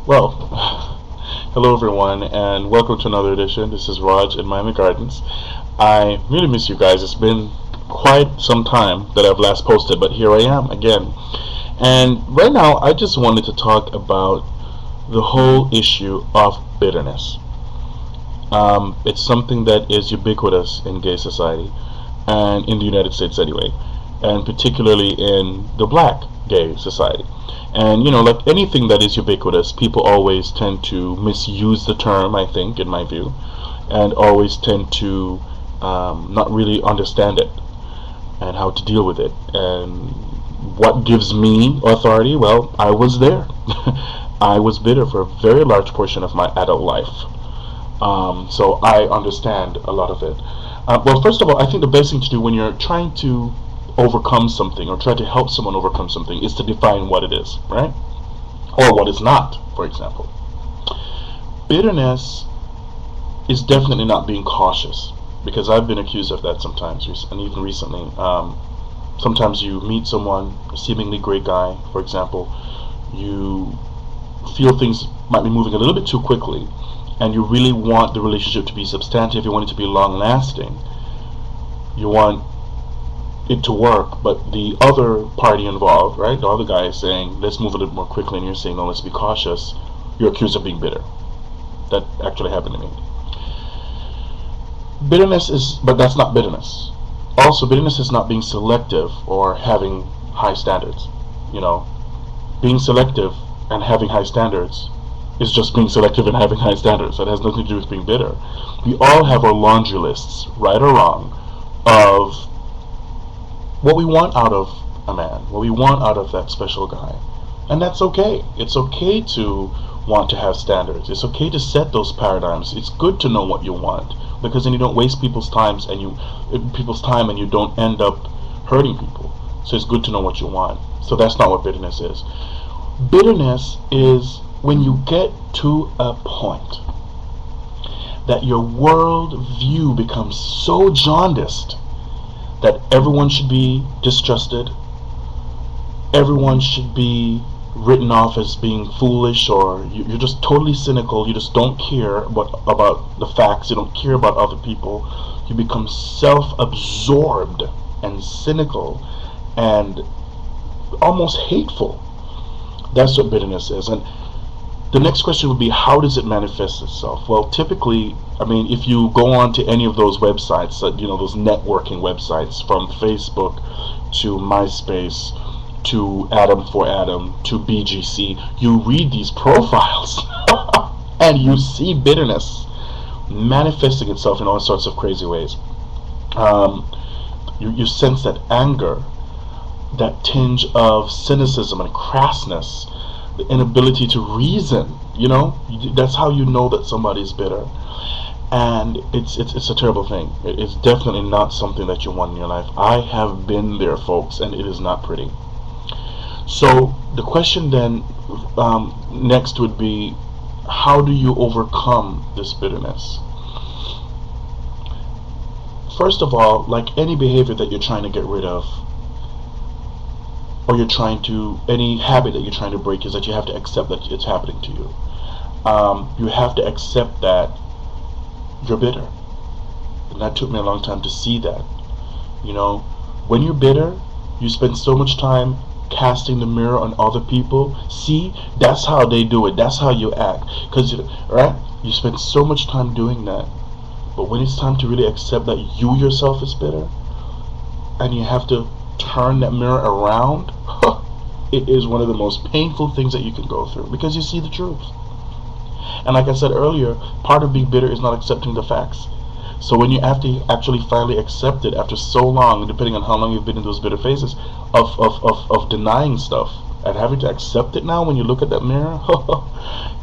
Well, hello everyone, and welcome to another edition. This is Raj in Miami Gardens. I really miss you guys. It's been quite some time that I've last posted, but here I am again. And right now, I just wanted to talk about the whole issue of bitterness. It's something that is ubiquitous in gay society, and in the United States anyway, and particularly in the black gay society. And like anything that is ubiquitous, people always tend to misuse the term, I think, in my view, and always tend to not really understand it and how to deal with it. And what gives me authority? Well, I was there. I was bitter for a very large portion of my adult life. So I understand a lot of it. Well, first of all, I think the best thing to do when you're trying to overcome something or try to help someone overcome something is to define what it is, right? Or what is not, for example. Bitterness is definitely not being cautious, because I've been accused of that sometimes, and even recently. Sometimes you meet someone, a seemingly great guy, for example, you feel things might be moving a little bit too quickly, and you really want the relationship to be substantive, you want it to be long lasting, you want it to work, but the other party involved, right, the other guy is saying, let's move a little more quickly, and you're saying, no, let's be cautious, you're accused of being bitter. That actually happened to me. Bitterness is, but that's not bitterness. Also, bitterness is not being selective or having high standards. You know, being selective and having high standards is just being selective and having high standards. That has nothing to do with being bitter. We all have our laundry lists, right or wrong, of what we want out of a man, what we want out of that special guy. And that's okay. It's okay to want to have standards. It's okay to set those paradigms. It's good to know what you want, because then you don't waste people's times and you don't end up hurting people. So it's good to know what you want. So that's not what bitterness is. Bitterness is when you get to a point that your world view becomes so jaundiced that everyone should be distrusted, everyone should be written off as being foolish, or you're just totally cynical, you just don't care about the facts, you don't care about other people, you become self-absorbed and cynical and almost hateful. That's what bitterness is. And the next question would be, how does it manifest itself? Well, typically, I mean, if you go on to any of those websites, those networking websites, from Facebook to MySpace to Adam for Adam to BGC, you read these profiles and you see bitterness manifesting itself in all sorts of crazy ways. You sense that anger, that tinge of cynicism and crassness, the inability to reason. That's how you know that somebody's bitter. And it's a terrible thing. It's definitely not something that you want in your life. I have been there, folks, and it is not pretty. So the question then next would be, how do you overcome this bitterness? First of all, like any behavior that you're trying to get rid of, or any habit that you're trying to break, is that you have to accept that it's happening to you. You have to accept that you're bitter. And that took me a long time to see that. When you're bitter, you spend so much time casting the mirror on other people. See, that's how they do it. That's how you act. Right? You spend so much time doing that. But when it's time to really accept that you yourself is bitter, and you have to turn that mirror around, it is one of the most painful things that you can go through, because you see the truth. And like I said earlier, part of being bitter is not accepting the facts. So when you have to actually finally accept it after so long, depending on how long you've been in those bitter phases of denying stuff, and having to accept it now when you look at that mirror,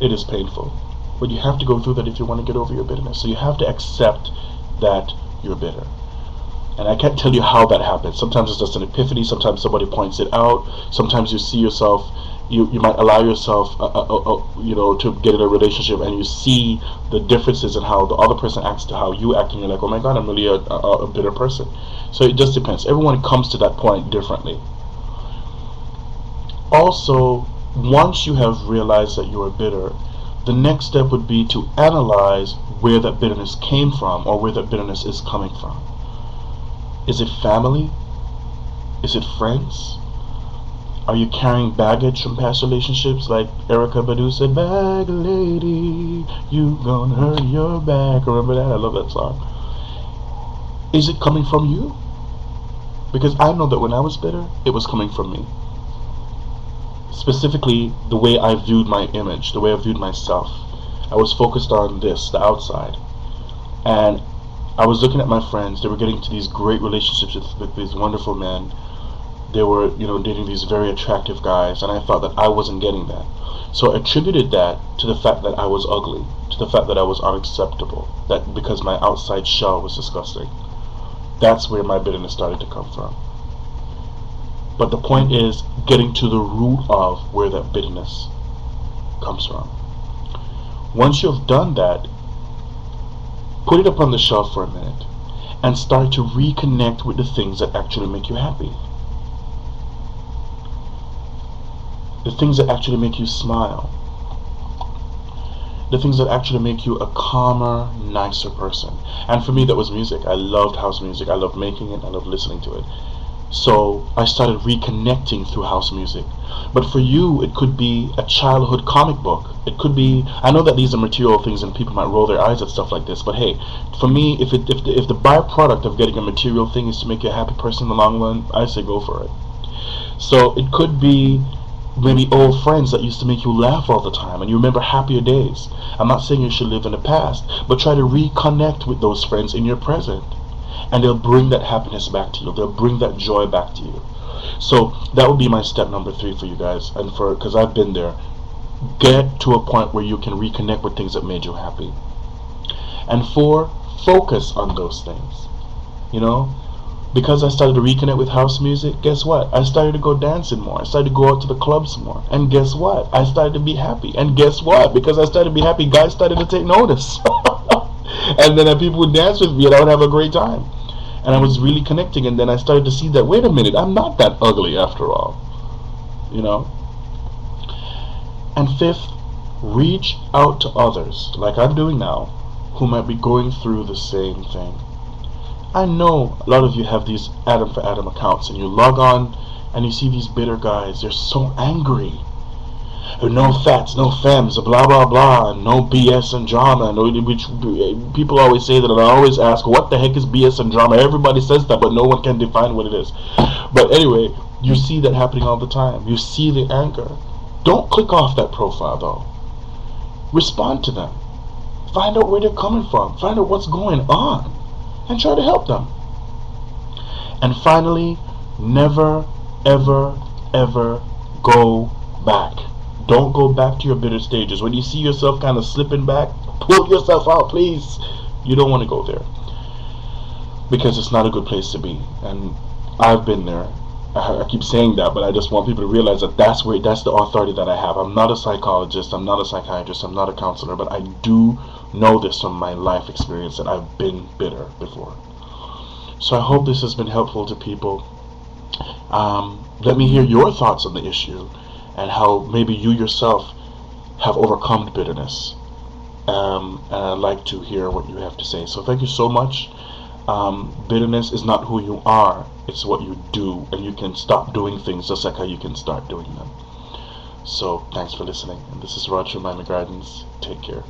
it is painful. But you have to go through that if you want to get over your bitterness. So you have to accept that you're bitter. And I can't tell you how that happens. Sometimes it's just an epiphany. Sometimes somebody points it out. Sometimes you see yourself, you might allow yourself, to get in a relationship, and you see the differences in how the other person acts to how you act, and you're like, oh my God, I'm really a bitter person. So it just depends. Everyone comes to that point differently. Also, once you have realized that you are bitter, the next step would be to analyze where that bitterness came from or where that bitterness is coming from. Is it family? Is it friends? Are you carrying baggage from past relationships? Like Erica Badu said, "Bag lady, you gonna hurt your back." Remember that? I love that song. Is it coming from you? Because I know that when I was bitter, it was coming from me. Specifically, the way I viewed my image, the way I viewed myself. I was focused on this, the outside. And I was looking at my friends. They were getting to these great relationships with these wonderful men. They were, dating these very attractive guys, and I thought that I wasn't getting that. So I attributed that to the fact that I was ugly, to the fact that I was unacceptable, that because my outside shell was disgusting. That's where my bitterness started to come from. But the point is getting to the root of where that bitterness comes from. Once you've done that, put it up on the shelf for a minute and start to reconnect with the things that actually make you happy. The things that actually make you smile. The things that actually make you a calmer, nicer person. And for me, that was music. I loved house music. I loved making it. I loved listening to it. So I started reconnecting through house music. But for you, it could be a childhood comic book. It could be, I know that these are material things and people might roll their eyes at stuff like this, but hey, for me, if the byproduct of getting a material thing is to make you a happy person in the long run, I say go for it. So it could be maybe old friends that used to make you laugh all the time and you remember happier days. I'm not saying you should live in the past, but try to reconnect with those friends in your present. And they'll bring that happiness back to you. They'll bring that joy back to you. So that would be my step number 3 for you guys, and because I've been there. Get to a point where you can reconnect with things that made you happy. And 4, focus on those things. Because I started to reconnect with house music, guess what? I started to go dancing more. I started to go out to the clubs more. And guess what? I started to be happy. And guess what? Because I started to be happy, guys started to take notice. And then people would dance with me and I would have a great time. And I was really connecting, and then I started to see that, wait a minute, I'm not that ugly after all. And 5th, reach out to others, like I'm doing now, who might be going through the same thing. I know a lot of you have these Adam for Adam accounts, and you log on and you see these bitter guys. They're so angry. No fats, no femmes, blah blah blah, and no BS and drama. Which people always say that, and I always ask, what the heck is BS and drama? Everybody says that, but no one can define what it is. But anyway, you see that happening all the time. You see the anger. Don't click off that profile though. Respond to them. Find out where they're coming from. Find out what's going on, and try to help them. And finally, never, ever, ever go back. Don't go back to your bitter stages. When you see yourself kind of slipping back, pull yourself out, please. You don't want to go there, because it's not a good place to be. And I've been there. I keep saying that, but I just want people to realize that that's the authority that I have. I'm not a psychologist. I'm not a psychiatrist. I'm not a counselor, but I do know this from my life experience, that I've been bitter before. So I hope this has been helpful to people. Let me hear your thoughts on the issue, and how maybe you yourself have overcome bitterness. And I'd like to hear what you have to say. So thank you so much. Bitterness is not who you are, it's what you do, and you can stop doing things just like how you can start doing them. So thanks for listening, and this is Roger from Miami Gardens. Take care.